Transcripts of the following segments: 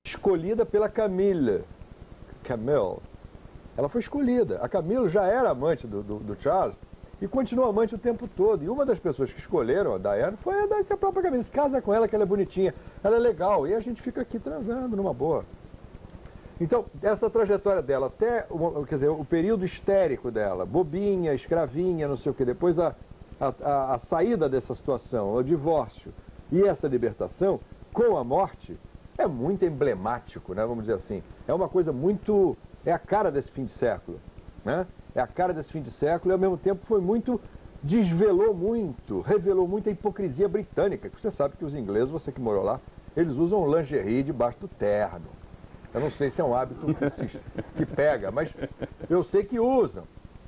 escolhida pela Camille. Ela foi escolhida. A Camille já era amante do Charles e continua amante o tempo todo. E uma das pessoas que escolheram a Diana foi a própria Camille. Se casa com ela, que ela é bonitinha, ela é legal. E a gente fica aqui transando numa boa. Então, essa trajetória dela, até quer dizer, o período histérico dela, bobinha, escravinha, não sei o que, depois a saída dessa situação, o divórcio e essa libertação, com a morte, é muito emblemático, né, vamos dizer assim. É uma coisa muito... é a cara desse fim de século, né? É a cara desse fim de século e, ao mesmo tempo, foi muito... desvelou muito, revelou muita hipocrisia britânica. Você sabe que os ingleses, você que morou lá, eles usam lingerie debaixo do terno. Eu não sei se é um hábito que pega, mas eu sei que usam.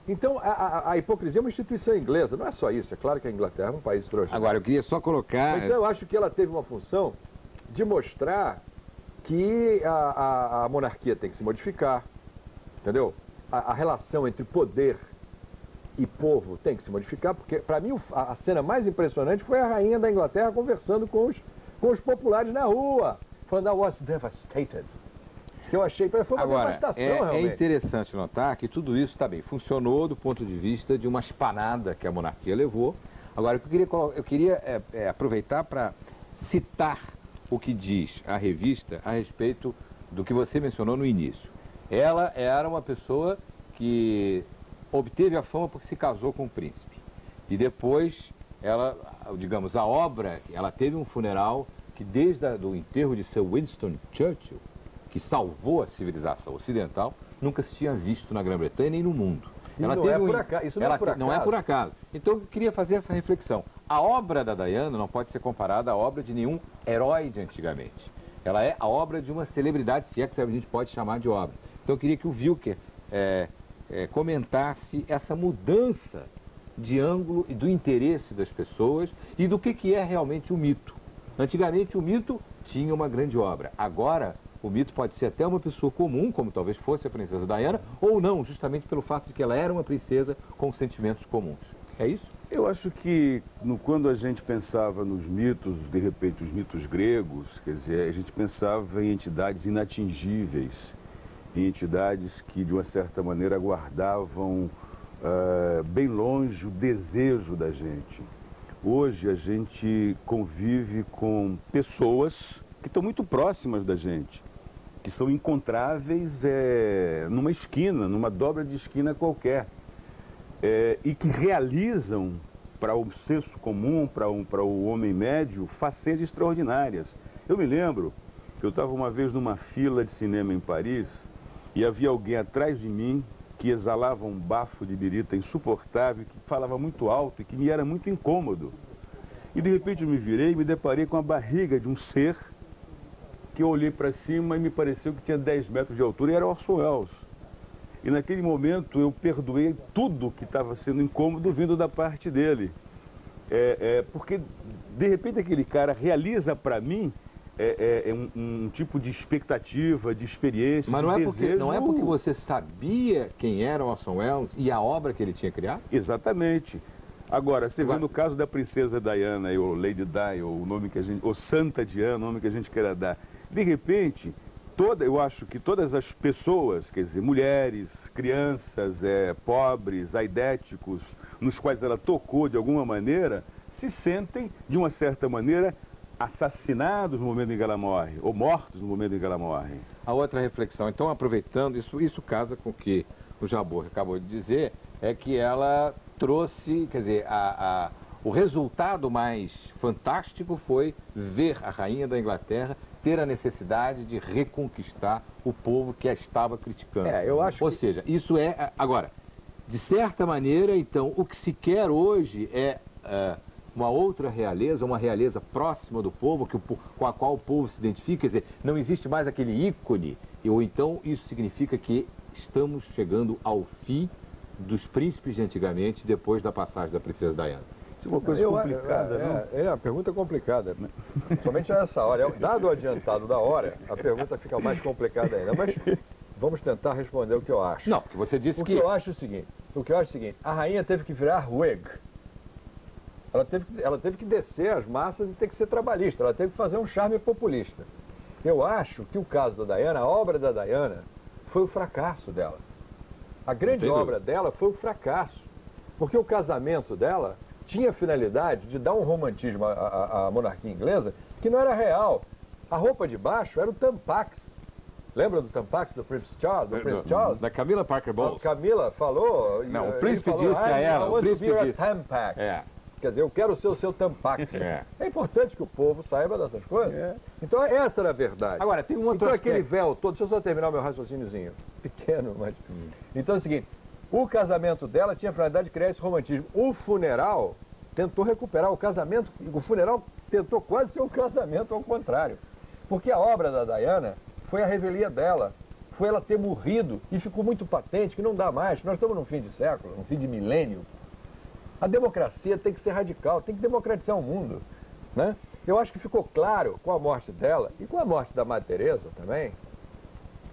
Então, a hipocrisia é uma instituição inglesa, não é só isso. É claro que a Inglaterra é um país extraordinário. Agora, eu queria só colocar... Mas eu acho que ela teve uma função de mostrar que a monarquia tem que se modificar, entendeu? A relação entre poder e povo tem que se modificar, porque, para mim, a cena mais impressionante foi a rainha da Inglaterra conversando com os populares na rua, falando, I was devastated. Que eu achei, foi uma devastação, realmente. É interessante notar que tudo isso, tá bem, funcionou do ponto de vista de uma espanada que a monarquia levou. Agora, eu queria aproveitar para citar o que diz a revista a respeito do que você mencionou no início. Ela era uma pessoa que obteve a fama porque se casou com um príncipe. E depois, ela, digamos, a obra, ela teve um funeral que desde o enterro de Sir Winston Churchill, que salvou a civilização ocidental, nunca se tinha visto na Grã-Bretanha nem no mundo. Ela não é por acaso. Isso não é por acaso. Não é por acaso. Então eu queria fazer essa reflexão. A obra da Diana não pode ser comparada à obra de nenhum herói de antigamente. Ela é a obra de uma celebridade, se é que a gente pode chamar de obra. Então eu queria que o Wilker comentasse essa mudança de ângulo e do interesse das pessoas e do que é realmente o mito. Antigamente o mito tinha uma grande obra. Agora o mito pode ser até uma pessoa comum, como talvez fosse a princesa Diana, ou não, justamente pelo fato de que ela era uma princesa com sentimentos comuns. É isso? Eu acho que quando a gente pensava nos mitos, de repente os mitos gregos, quer dizer, a gente pensava em entidades inatingíveis, em entidades que de uma certa maneira guardavam bem longe o desejo da gente. Hoje a gente convive com pessoas que estão muito próximas da gente, que são encontráveis numa esquina, numa dobra de esquina qualquer, e que realizam para o senso comum, para o homem médio, façanhas extraordinárias. Eu me lembro que eu estava uma vez numa fila de cinema em Paris e havia alguém atrás de mim que exalava um bafo de birita insuportável, que falava muito alto e que me era muito incômodo. E de repente eu me virei e me deparei com a barriga de um ser que eu olhei para cima e me pareceu que tinha 10 metros de altura e era Orson Welles. E naquele momento eu perdoei tudo que estava sendo incômodo vindo da parte dele. Porque de repente aquele cara realiza para mim um tipo de expectativa, de experiência, mas não não é porque você sabia quem era Orson Welles e a obra que ele tinha criado? Exatamente. Agora, você vê no caso da princesa Diana, ou Lady Di, ou o nome que a gente, ou Santa Diana, o nome que a gente queira dar, de repente, eu acho que todas as pessoas, quer dizer, mulheres, crianças, pobres, aidéticos, nos quais ela tocou de alguma maneira, se sentem, de uma certa maneira, assassinados no momento em que ela morre, ou mortos no momento em que ela morre. A outra reflexão, então, aproveitando, isso casa com o que o Jabor acabou de dizer, é que ela trouxe, quer dizer, o resultado mais fantástico foi ver a rainha da Inglaterra ter a necessidade de reconquistar o povo que a estava criticando. Ou seja, isso agora, de certa maneira, então, o que se quer hoje é uma outra realeza, uma realeza próxima do povo, com a qual o povo se identifica, quer dizer, não existe mais aquele ícone, ou então isso significa que estamos chegando ao fim dos príncipes de antigamente, depois da passagem da princesa Diana. Isso é uma coisa complicada, não? É uma pergunta complicada, somente a essa hora. Dado o adiantado da hora, a pergunta fica mais complicada ainda, mas vamos tentar responder o que eu acho. Não, você disse que... O que eu acho é o seguinte, a rainha teve que virar Whig. Ela teve que descer as massas e ter que ser trabalhista, ela teve que fazer um charme populista. Eu acho que o caso da Diana, a obra da Diana, foi o fracasso dela. A grande obra dela foi o fracasso. Porque o casamento dela tinha a finalidade de dar um romantismo à monarquia inglesa que não era real. A roupa de baixo era o Tampax. Lembra do Tampax do Prince Charles? Da Camila Parker Bowles. A Camila falou... Não, o príncipe disse a ela, o príncipe disse. Tampax. É. Quer dizer, eu quero ser o seu Tampax. É. É importante que o povo saiba dessas coisas. É. Então essa era a verdade. Agora, tem um outro Então aspecto. aquele véu todo... Deixa eu só terminar o meu raciocíniozinho. Pequeno, mas... Então é o seguinte, o casamento dela tinha a finalidade de criar esse romantismo. O funeral tentou recuperar o casamento, o funeral tentou quase ser um casamento ao contrário. Porque a obra da Diana foi a revelia dela, foi ela ter morrido e ficou muito patente que não dá mais, nós estamos num fim de século, num fim de milênio. A democracia tem que ser radical, tem que democratizar o mundo, né? Eu acho que ficou claro com a morte dela e com a morte da Madre Teresa também,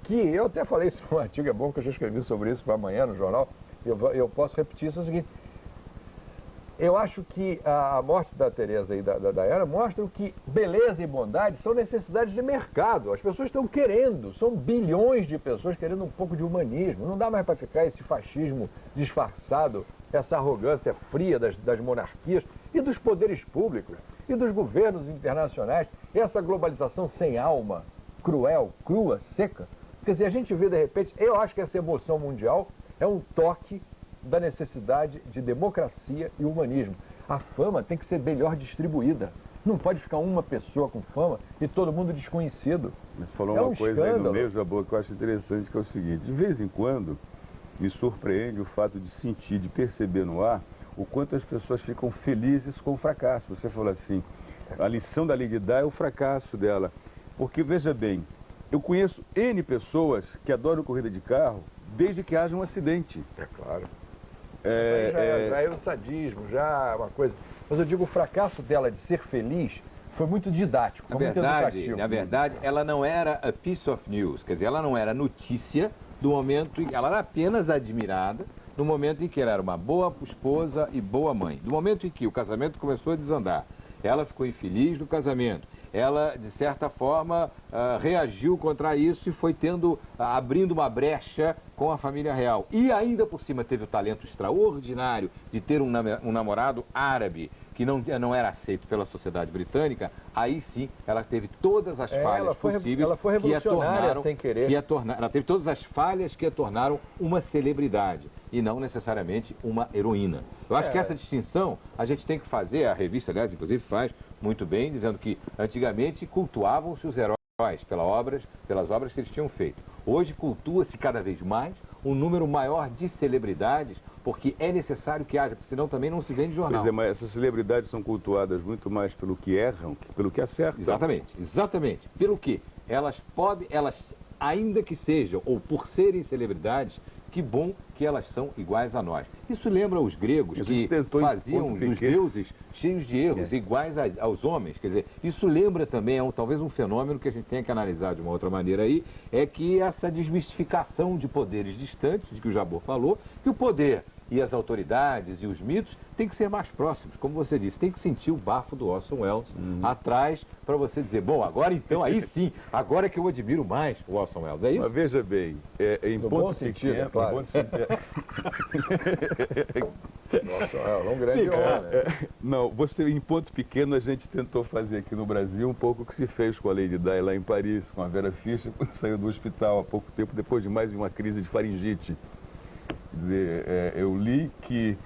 que eu até falei isso num artigo, é bom que eu já escrevi sobre isso para amanhã no jornal, eu posso repetir isso, é o seguinte, eu acho que a morte da Teresa e da Diana mostram que beleza e bondade são necessidades de mercado. As pessoas estão querendo, são bilhões de pessoas querendo um pouco de humanismo. Não dá mais para ficar esse fascismo disfarçado, essa arrogância fria das monarquias e dos poderes públicos e dos governos internacionais. Essa globalização sem alma, cruel, crua, seca. Quer dizer, a gente vê de repente, eu acho que essa emoção mundial é um toque da necessidade de democracia e humanismo. A fama tem que ser melhor distribuída. Não pode ficar uma pessoa com fama e todo mundo desconhecido. Mas falou É uma um coisa aí no escândalo. meio, Jabor, que eu acho interessante, que é o seguinte, de vez em quando me surpreende o fato de sentir, de perceber no ar, o quanto as pessoas ficam felizes com o fracasso. Você falou assim, a lição da Lady Di é o fracasso dela. Porque, veja bem, eu conheço N pessoas que adoram corrida de carro desde que haja um acidente. É claro. Já é o sadismo, já é uma coisa. Mas eu digo, o fracasso dela de ser feliz foi muito didático, foi muito educativo. Na verdade, ela não era a piece of news, quer dizer, ela não era notícia do momento em que ela era apenas admirada no momento em que ela era uma boa esposa e boa mãe. Do momento em que o casamento começou a desandar, ela ficou infeliz no casamento. Ela, de certa forma, reagiu contra isso e foi abrindo uma brecha com a família real. E ainda por cima teve o talento extraordinário de ter um namorado árabe que não era aceito pela sociedade britânica. Aí sim, ela teve todas as falhas possíveis. Ela foi revolucionária sem querer. Ela teve todas as falhas que a tornaram uma celebridade e não necessariamente uma heroína. Eu acho que essa distinção a gente tem que fazer, a revista, aliás, inclusive faz muito bem, dizendo que antigamente cultuavam-se os heróis pelas obras que eles tinham feito. Hoje cultua-se cada vez mais um número maior de celebridades, porque é necessário que haja, porque senão também não se vende jornal. Pois é, mas essas celebridades são cultuadas muito mais pelo que erram que pelo que acertam. Exatamente. Pelo que elas ainda que sejam, ou por serem celebridades, que bom que elas são iguais a nós. Isso lembra os gregos, que faziam dos deuses cheios de erros, iguais aos homens. Quer dizer, isso lembra também, talvez um fenômeno que a gente tenha que analisar de uma outra maneira aí, é que essa desmistificação de poderes distantes, de que o Jabor falou, que o poder e as autoridades e os mitos têm que ser mais próximos, como você disse, tem que sentir o bafo do Orson Welles atrás para você dizer, bom, agora então, aí sim, agora é que eu admiro mais o Orson Welles, é isso? Mas veja bem, em no ponto bom sentido, pequeno, é claro. Orson Welles é um grande homem. Não, em ponto pequeno a gente tentou fazer aqui no Brasil um pouco o que se fez com a Lady Di lá em Paris, com a Vera Fischer, quando saiu do hospital há pouco tempo, depois de mais de uma crise de faringite. Quer dizer, eu li que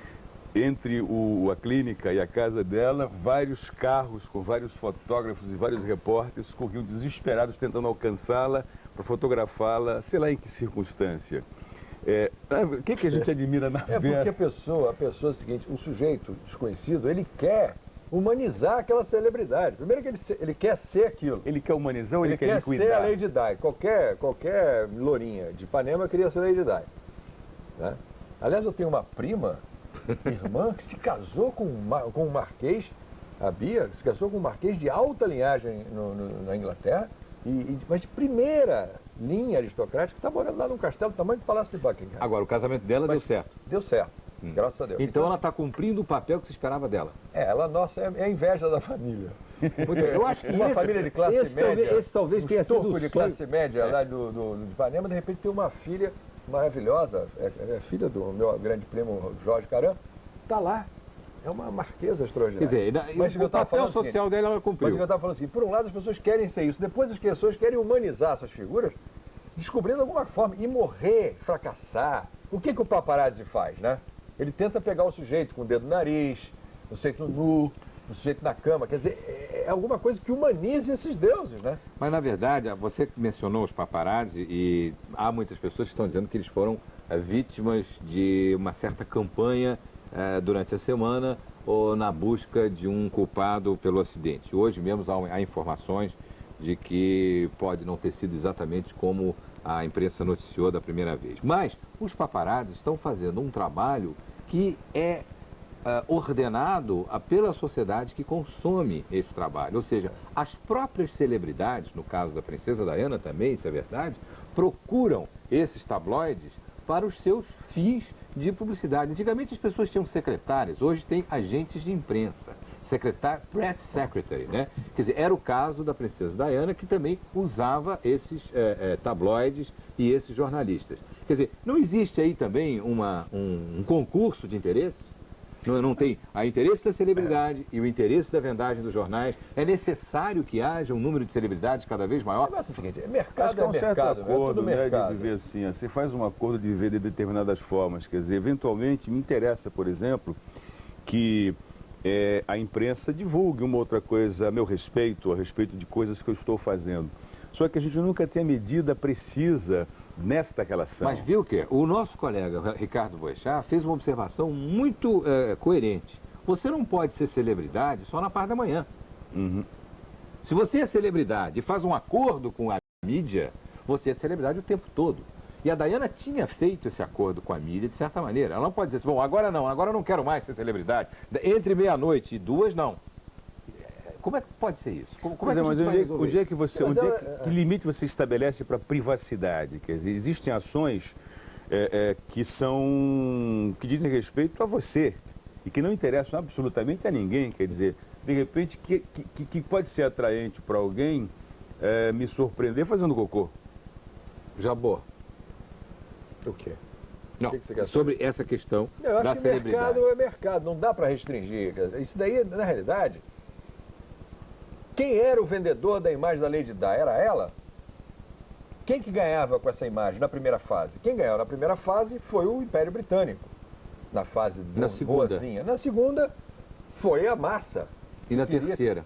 entre a clínica e a casa dela, vários carros com vários fotógrafos e vários repórteres corriam desesperados tentando alcançá-la para fotografá-la, sei lá em que circunstância. O que a gente admira na Vera? Porque a pessoa é o seguinte, o sujeito desconhecido, ele quer humanizar aquela celebridade. Primeiro que ele quer ser aquilo. Ele quer humanizar ou ele quer liquidar? Ser a Lady Di. Qualquer lourinha de Ipanema queria ser Lady Di. Né? Aliás, eu tenho uma prima, irmã, que se casou com um marquês, a Bia, se casou com um marquês de alta linhagem na Inglaterra, mas de primeira linha aristocrática, que está morando lá num castelo do tamanho do Palácio de Buckingham. Agora, o casamento dela deu certo. Deu certo, graças a Deus. Então ela está cumprindo o papel que se esperava dela. Ela, nossa, é a inveja da família. Eu acho que uma família de classe média, esse talvez tenha sido turco de classe média lá do Ipanema, de repente tem uma filha maravilhosa, é filha do meu grande primo Jorge Caram, está lá. É uma marquesa extraordinária. Quer dizer, mas o papel social dela ela cumpriu. Mas eu estava falando assim, por um lado as pessoas querem ser isso, depois as pessoas querem humanizar essas figuras, descobrindo alguma forma, e morrer, fracassar. O que o paparazzi faz, né? Ele tenta pegar o sujeito com o dedo no nariz, o sujeito nu, o sujeito na cama, quer dizer, é alguma coisa que humanize esses deuses, né? Mas na verdade, você mencionou os paparazzi e há muitas pessoas que estão dizendo que eles foram vítimas de uma certa campanha durante a semana ou na busca de um culpado pelo acidente. Hoje mesmo há informações de que pode não ter sido exatamente como a imprensa noticiou da primeira vez. Mas os paparazzi estão fazendo um trabalho que é ordenado pela sociedade que consome esse trabalho. Ou seja, as próprias celebridades, no caso da princesa Diana também, isso é verdade, procuram esses tabloides para os seus fins de publicidade. Antigamente as pessoas tinham secretárias, hoje tem agentes de imprensa. Press Secretary, né? Quer dizer, era o caso da princesa Diana, que também usava esses tabloides e esses jornalistas. Quer dizer, não existe aí também um concurso de interesses? Não tem o interesse da celebridade e o interesse da vendagem dos jornais. É necessário que haja um número de celebridades cada vez maior? O negócio é o seguinte, mercado acho que é um certo mercado, acordo, né? De viver assim, você faz um acordo de viver de determinadas formas. Quer dizer, eventualmente me interessa, por exemplo, que a imprensa divulgue uma outra coisa a meu respeito, a respeito de coisas que eu estou fazendo. Só que a gente nunca tem a medida precisa nesta relação. Mas viu que o nosso colega Ricardo Boechat fez uma observação muito coerente. Você não pode ser celebridade só na parte da manhã. Uhum. Se você é celebridade e faz um acordo com a mídia, você é celebridade o tempo todo. E a Diana tinha feito esse acordo com a mídia de certa maneira. Ela não pode dizer assim, bom, agora eu não quero mais ser celebridade. Entre meia-noite e 2, não. Como é que pode ser isso? Como é que mas onde é que você, que limite você estabelece para a privacidade? Quer dizer, existem ações que dizem respeito a você e que não interessam absolutamente a ninguém. Quer dizer, de repente, que pode ser atraente para alguém me surpreender fazendo cocô. Jabor. O quê? Não, sobre essa questão da celebridade. Mercado é mercado, não dá para restringir. Isso daí, na realidade, quem era o vendedor da imagem da Lady Di? Era ela? Quem que ganhava com essa imagem na primeira fase? Quem ganhou na primeira fase foi o Império Britânico. Na fase boazinha. Na segunda foi a massa. E na terceira?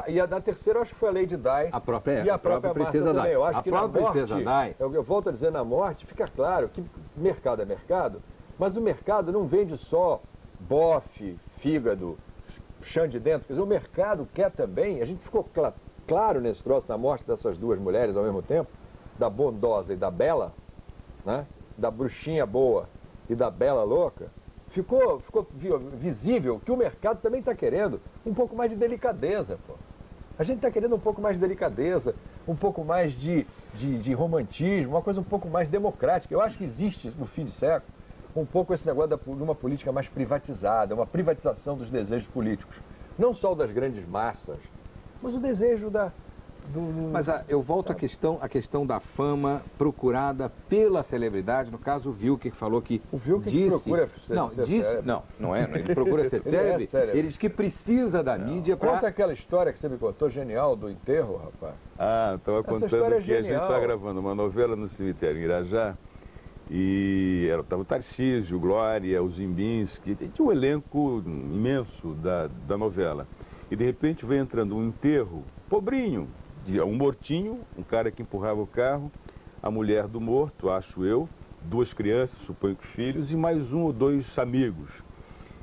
E na terceira eu acho que foi a Lady Di. A própria princesa Di. Eu acho que na princesa morte, Di. eu volto a dizer, na morte fica claro que mercado é mercado, mas o mercado não vende só bofe, fígado, chão de dentro. Quer dizer, o mercado quer também, a gente ficou claro nesse troço, na morte dessas duas mulheres ao mesmo tempo, da bondosa e da bela, né? Da bruxinha boa e da bela louca, ficou visível que o mercado também está querendo um pouco mais de delicadeza, pô. A gente está querendo um pouco mais de delicadeza, um pouco mais de romantismo, uma coisa um pouco mais democrática. Eu acho que existe, no fim de século, um pouco esse negócio de uma política mais privatizada, uma privatização dos desejos políticos. Não só o das grandes massas, mas o desejo Mas eu volto à questão da fama procurada pela celebridade. No caso, o Wilker falou que o Wilker disse... procura ser célebre. Não é. Ele procura ser célebre. Ele diz que precisa da mídia para... Conta aquela história que você me contou, genial, do enterro, rapaz. Estava contando que a gente está gravando uma novela no cemitério em Irajá. E estava o Tarcísio, Glória, o Zimbinski, tinha um elenco imenso da novela. E de repente vem entrando um enterro, pobrinho, um mortinho, um cara que empurrava o carro, a mulher do morto, acho eu, 2 crianças, suponho que filhos, e mais 1 ou 2 amigos.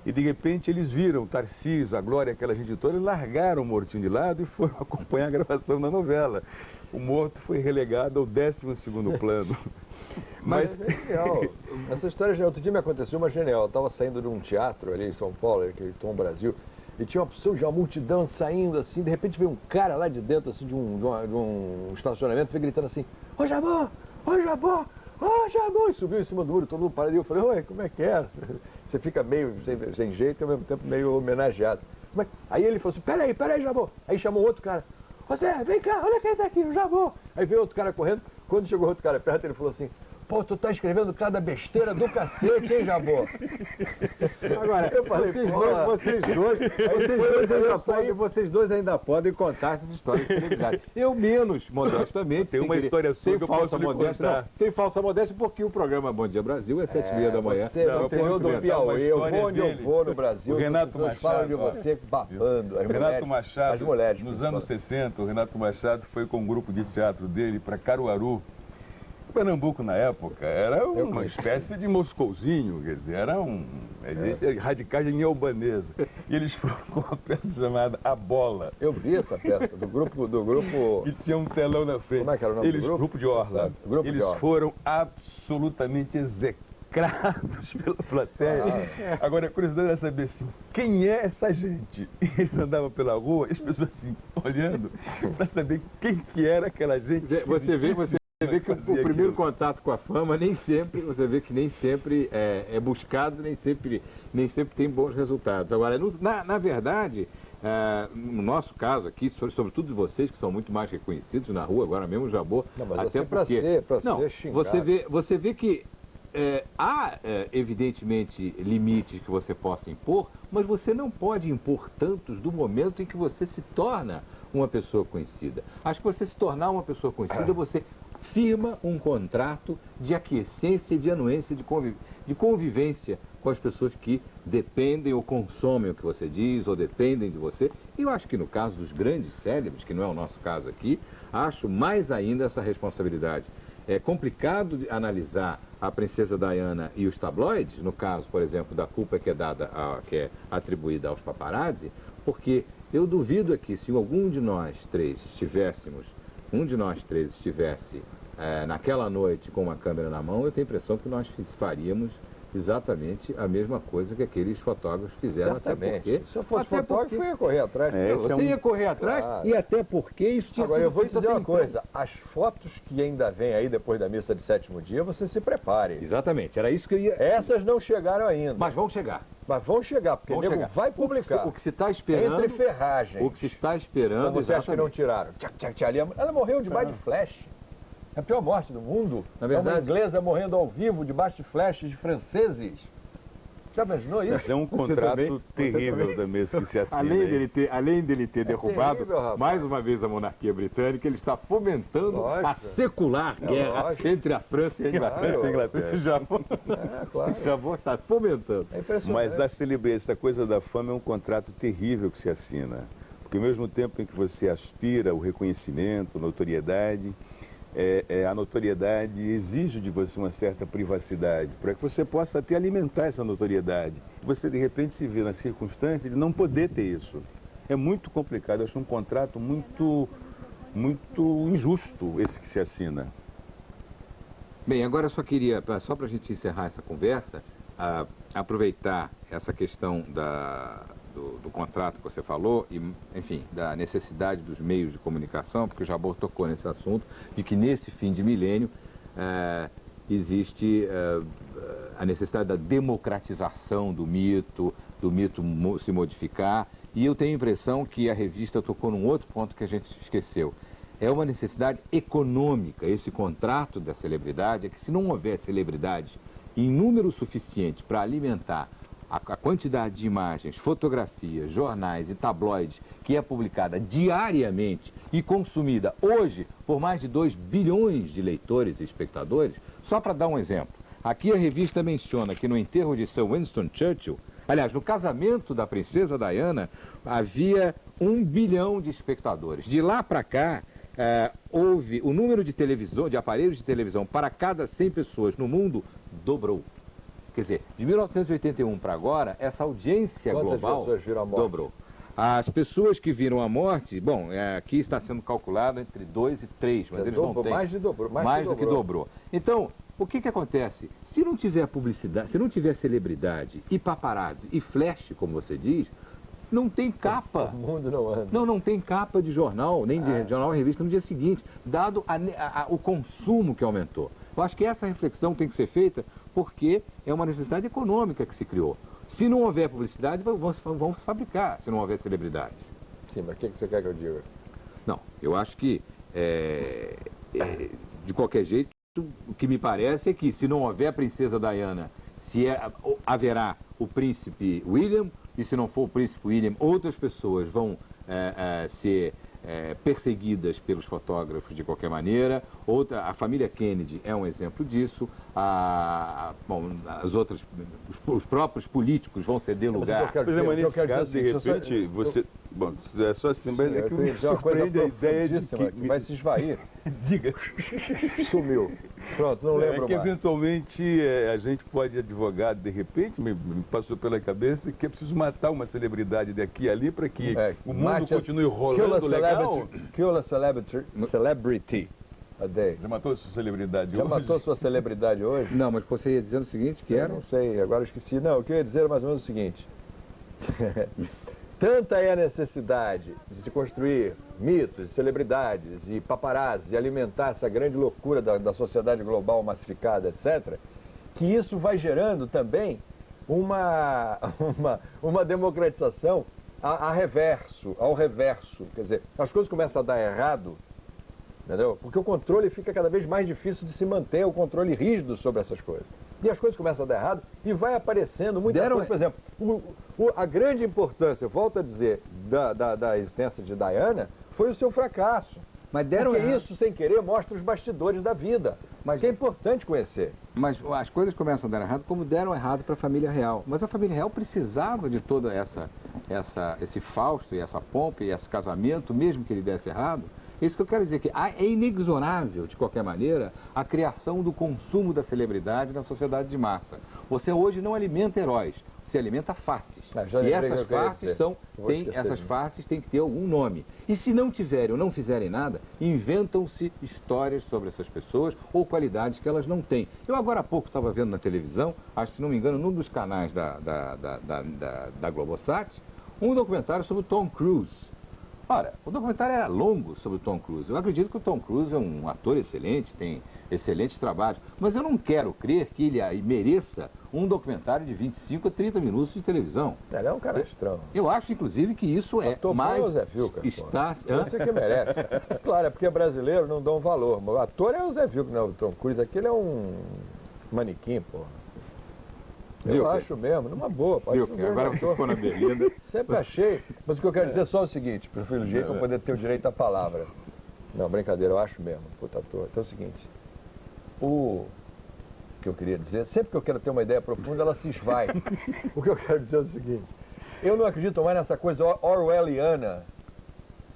E de repente eles viram o Tarcísio, a Glória, aquela gente toda, e largaram o mortinho de lado e foram acompanhar a gravação da novela. O morto foi relegado ao 12º plano. Mas é genial. Essa história, outro dia me aconteceu uma genial. Eu estava saindo de um teatro ali em São Paulo, aquele Tom Brasil, e tinha uma multidão saindo assim, de repente veio um cara lá de dentro assim, de um estacionamento, veio gritando assim, ô Jabor, ô Jabor, ô Jabor, e subiu em cima do muro, todo mundo parou, e eu falei, oi, como é que é? Você fica meio sem jeito e ao mesmo tempo meio homenageado. Aí ele falou assim, peraí, Jabô. Aí chamou outro cara. José, vem cá, olha quem tá aqui, o Jabô. Aí veio outro cara correndo. Quando chegou outro cara perto, ele falou assim, pô, tu tá escrevendo cada besteira do cacete, hein, Jabô? Agora, eu falei, vocês dois ainda podem contar essas histórias televisadas. Eu menos, modestamente. Tem uma história sua que eu posso lhe contar. Sem falsa modéstia, porque o programa Bom Dia Brasil é 7h30 da manhã. Você não tem do Piauí, eu vou onde eu vou no Brasil. O Renato Machado fala de você babando. O Renato Machado, as mulheres, nos anos 60, o Renato Machado foi com um grupo de teatro dele para Caruaru. Pernambuco, na época, era uma espécie de Moscouzinho, quer dizer, era radicais em albanesa. E eles foram com uma peça chamada A Bola. Eu vi essa peça, do grupo... E tinha um telão na frente. Como é que era o nome do grupo? Grupo de Orla. Eles foram absolutamente execrados pela plateia. Agora, a curiosidade é saber assim, quem é essa gente? E eles andavam pela rua, as pessoas assim, olhando, para saber quem que era aquela gente. Você vê que o primeiro contato com a fama nem sempre é buscado, nem sempre tem bons resultados. Agora, na verdade, no nosso caso aqui, sobretudo vocês que são muito mais reconhecidos na rua, agora mesmo o Jabô, até porque ser xingado. Você vê que há evidentemente limites que você possa impor, mas você não pode impor tantos do momento em que você se torna uma pessoa conhecida. Acho que você se tornar uma pessoa conhecida, você firma um contrato de aquiescência e de anuência, de convivência com as pessoas que dependem ou consomem o que você diz, ou dependem de você. E eu acho que no caso dos grandes célebres, que não é o nosso caso aqui, acho mais ainda essa responsabilidade. É complicado de analisar a princesa Diana e os tabloides, no caso, por exemplo, da culpa que é atribuída aos paparazzi, porque eu duvido aqui, se algum de nós três estivesse naquela noite com uma câmera na mão, eu tenho a impressão que nós faríamos exatamente a mesma coisa que aqueles fotógrafos fizeram. Certamente. Até porque, se eu fosse fotógrafo, eu ia correr atrás. Você ia correr atrás, claro. E até porque isso tinha Agora, sido eu vou te dizer uma feito coisa, as fotos que ainda vêm aí depois da missa de sétimo dia, você se prepare. Exatamente, era isso que eu ia... Essas não chegaram ainda. Mas vão chegar. Mas vão chegar, porque o nego vai publicar. O que se está esperando... Entre ferragem. O que se está esperando... Então você acha que não tiraram? Ela morreu debaixo de flash. É a pior morte do mundo. Na verdade, é uma inglesa morrendo ao vivo debaixo de flashes de franceses. Já imaginou isso? Mas é um contrato terrível também que se assina. Além dele ter derrubado terrível, mais uma vez a monarquia britânica, ele está fomentando a secular guerra entre a França e a Inglaterra. Claro. Já vou estar fomentando. É impressionante. Mas essa coisa da fama é um contrato terrível que se assina. Porque ao mesmo tempo em que você aspira o reconhecimento, a notoriedade, a notoriedade exige de você uma certa privacidade, para que você possa até alimentar essa notoriedade. Você, de repente, se vê na circunstância de não poder ter isso. É muito complicado, eu acho um contrato muito injusto esse que se assina. Bem, agora eu só queria, só para a gente encerrar essa conversa, aproveitar essa questão do contrato que você falou e, enfim, da necessidade dos meios de comunicação, porque o Jabor tocou nesse assunto, de que nesse fim de milênio existe a necessidade da democratização do mito se modificar, e eu tenho a impressão que a revista tocou num outro ponto que a gente esqueceu. É uma necessidade econômica. Esse contrato da celebridade é que, se não houver celebridade em número suficiente para alimentar a quantidade de imagens, fotografias, jornais e tabloides que é publicada diariamente e consumida hoje por mais de 2 bilhões de leitores e espectadores, só para dar um exemplo. Aqui a revista menciona que no enterro de Sir Winston Churchill, aliás, no casamento da princesa Diana, havia 1 bilhão de espectadores. De lá para cá, houve o número de aparelhos de televisão para cada 100 pessoas no mundo dobrou. Quer dizer, de 1981 para agora, essa audiência global dobrou. As pessoas que viram a morte, bom, aqui está sendo calculado entre 2 e 3, mas eles não têm. Mais do que dobrou. Então, o que acontece? Se não tiver publicidade, se não tiver celebridade e paparazzi e flash, como você diz, não tem capa. O mundo não anda. Não tem capa de jornal, nem de jornal ou revista no dia seguinte, dado o consumo que aumentou. Eu acho que essa reflexão tem que ser feita porque é uma necessidade econômica que se criou. Se não houver publicidade, vão se fabricar, se não houver celebridades. Sim, mas o que você quer que eu diga? Não, eu acho que, de qualquer jeito, o que me parece é que se não houver a princesa Diana, haverá o príncipe William, e se não for o príncipe William, outras pessoas vão ser perseguidas pelos fotógrafos de qualquer maneira. A família Kennedy é um exemplo disso. Os próprios políticos vão ceder lugar. Mas nesse caso, de repente, você... Bom, é só assim, mas é que me surpreende a ideia de que vai se esvair. Diga. Sumiu. Pronto, não lembro É que mais. eventualmente a gente pode advogar, de repente, me passou pela cabeça que é preciso matar uma celebridade daqui e ali para que o mundo continue rolando legal. Kill a celebrity a day. Já matou sua celebridade hoje? Já matou sua celebridade hoje? Não, mas você ia dizendo o seguinte, que Eu era... não sei, agora eu esqueci. Não, o que eu ia dizer era mais ou menos o seguinte. Tanta é a necessidade de se construir mitos, celebridades e paparazzi e alimentar essa grande loucura da sociedade global massificada, etc., que isso vai gerando também uma democratização ao reverso. Quer dizer, as coisas começam a dar errado, entendeu? Porque o controle fica cada vez mais difícil de se manter, o controle rígido sobre essas coisas. E as coisas começam a dar errado e vai aparecendo muita coisa. Por exemplo, a grande importância, eu volto a dizer, da existência de Diana foi o seu fracasso. Mas deram Porque errado. isso, sem querer, mostra os bastidores da vida. Mas que é importante conhecer. Mas as coisas começam a dar errado como deram errado para a família real. Mas a família real precisava de toda esse fausto e essa pompa e esse casamento, mesmo que ele desse errado. Isso que eu quero dizer, que é inexorável, de qualquer maneira, a criação do consumo da celebridade na sociedade de massa. Você hoje não alimenta heróis, você alimenta faces. E essas faces têm que ter algum nome. E se não tiverem ou não fizerem nada, inventam-se histórias sobre essas pessoas ou qualidades que elas não têm. Eu agora há pouco estava vendo na televisão, acho que se não me engano, num dos canais da Globosat, um documentário sobre o Tom Cruise. Ora, o documentário era longo sobre o Tom Cruise. Eu acredito que o Tom Cruise é um ator excelente, tem excelentes trabalhos. Mas eu não quero crer que ele mereça um documentário de 25 a 30 minutos de televisão. Ele é um cara estranho. Eu acho, inclusive, que isso mais... O Zé Vilca, está... Esse que merece. Claro, é porque brasileiro não dão valor. O ator é o Zé Vilca, não, o Tom Cruise. Aquele é um manequim, porra. Eu acho mesmo, numa boa. Agora você ficou na Belinda. Sempre achei. Mas o que eu quero dizer é só o seguinte, para o filho jeito para poder ter o direito à palavra. Não, brincadeira, eu acho mesmo, puta ator. Então é o seguinte, o que eu queria dizer, sempre que eu quero ter uma ideia profunda, ela se esvai. O que eu quero dizer é o seguinte, eu não acredito mais nessa coisa orwelliana,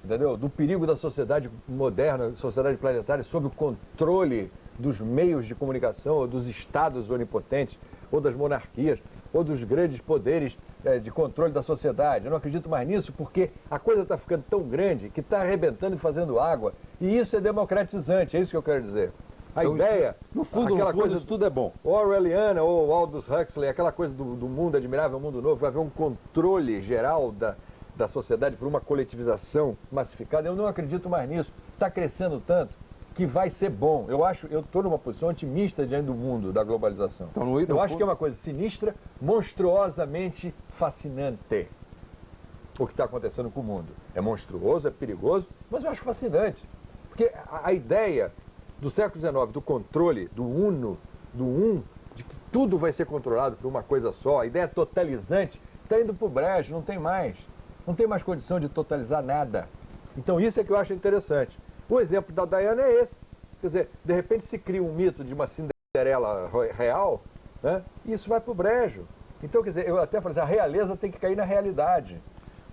entendeu? Do perigo da sociedade moderna, sociedade planetária, sob o controle dos meios de comunicação, ou dos estados onipotentes, ou das monarquias, ou dos grandes poderes de controle da sociedade. Eu não acredito mais nisso porque a coisa está ficando tão grande que está arrebentando e fazendo água. E isso é democratizante, é isso que eu quero dizer. A ideia, no fundo, aquela coisa tudo é bom. Orwelliana ou Aldous Huxley, aquela coisa do mundo admirável, mundo novo, vai haver um controle geral da sociedade por uma coletivização massificada. Eu não acredito mais nisso. Está crescendo tanto que vai ser bom. Eu estou numa posição otimista diante do mundo, da globalização. Então, eu acho que é uma coisa sinistra, monstruosamente fascinante o que está acontecendo com o mundo. É monstruoso, é perigoso, mas eu acho fascinante. Porque a ideia do século XIX, do controle, do uno, de que tudo vai ser controlado por uma coisa só, a ideia totalizante, está indo para o brejo, não tem mais. Não tem mais condição de totalizar nada. Então isso é que eu acho interessante. O exemplo da Diana é esse. Quer dizer, de repente se cria um mito de uma Cinderela real, né? E isso vai para o brejo. Então, quer dizer, eu até falei assim, a realeza tem que cair na realidade.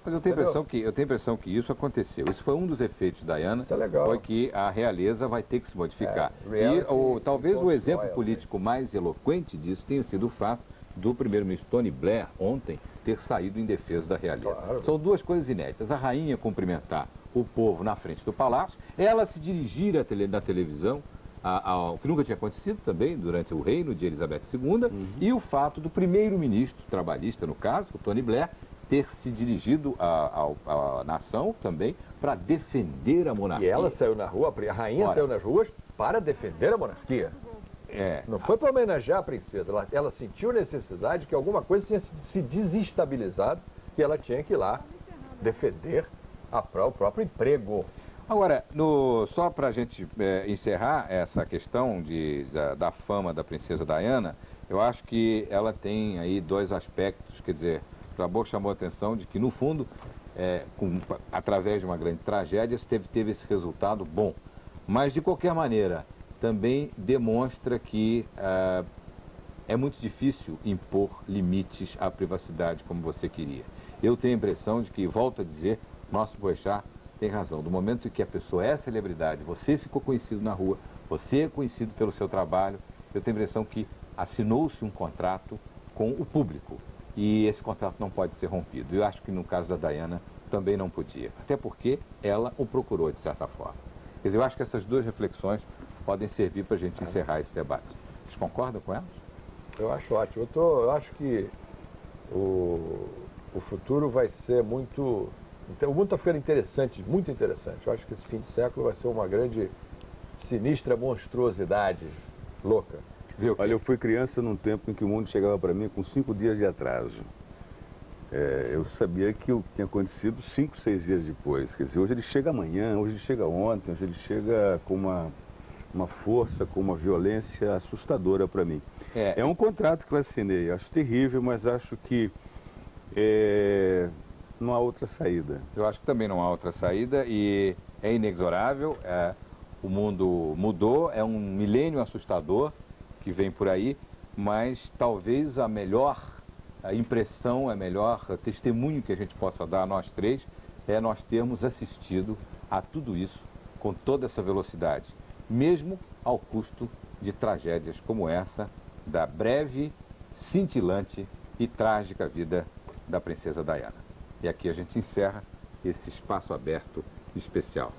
Mas eu tenho a impressão que isso aconteceu. Isso foi um dos efeitos da Diana, legal. Foi que a realeza vai ter que se modificar. Talvez o exemplo político mais eloquente disso tenha sido o fato do primeiro-ministro Tony Blair, ontem, ter saído em defesa da realeza. Claro. São duas coisas inéditas. A rainha cumprimentar o povo na frente do palácio, ela se dirigir na televisão, ao que nunca tinha acontecido também durante o reino de Elizabeth II, e o fato do primeiro-ministro trabalhista, no caso, o Tony Blair, ter se dirigido à nação também para defender a monarquia. E ela saiu na rua, a rainha saiu nas ruas para defender a monarquia. Não foi para homenagear a princesa. Ela sentiu necessidade que alguma coisa tinha se desestabilizado, que ela tinha que ir lá defender o próprio emprego. Agora, só para a gente encerrar essa questão da fama da princesa Diana, eu acho que ela tem aí dois aspectos, quer dizer, o Jabor chamou a atenção de que, no fundo, através de uma grande tragédia, teve esse resultado bom. Mas, de qualquer maneira, também demonstra que é muito difícil impor limites à privacidade como você queria. Eu tenho a impressão de que, volto a dizer, nosso Boechat tem razão. Do momento em que a pessoa é celebridade, você ficou conhecido na rua, você é conhecido pelo seu trabalho, eu tenho a impressão que assinou-se um contrato com o público e esse contrato não pode ser rompido. Eu acho que no caso da Diana também não podia, até porque ela o procurou de certa forma. Quer dizer, eu acho que essas duas reflexões podem servir para a gente encerrar esse debate. Vocês concordam com elas? Eu acho ótimo. Eu acho que o futuro vai ser muito... Então, o mundo está ficando interessante, muito interessante. Eu acho que esse fim de século vai ser uma grande, sinistra monstruosidade louca. Viu? Olha, eu fui criança num tempo em que o mundo chegava para mim com 5 dias de atraso. Eu sabia que o que tinha acontecido 5, 6 dias depois. Quer dizer, hoje ele chega amanhã, hoje ele chega ontem, hoje ele chega com uma força, com uma violência assustadora para mim. É um contrato que eu assinei, acho terrível, mas acho que não há outra saída. Eu acho que também não há outra saída e é inexorável. O mundo mudou, é um milênio assustador que vem por aí, mas talvez a melhor impressão, a melhor testemunho que a gente possa dar a nós três é nós termos assistido a tudo isso com toda essa velocidade, mesmo ao custo de tragédias como essa, da breve, cintilante e trágica vida da princesa Diana. E aqui a gente encerra esse espaço aberto especial.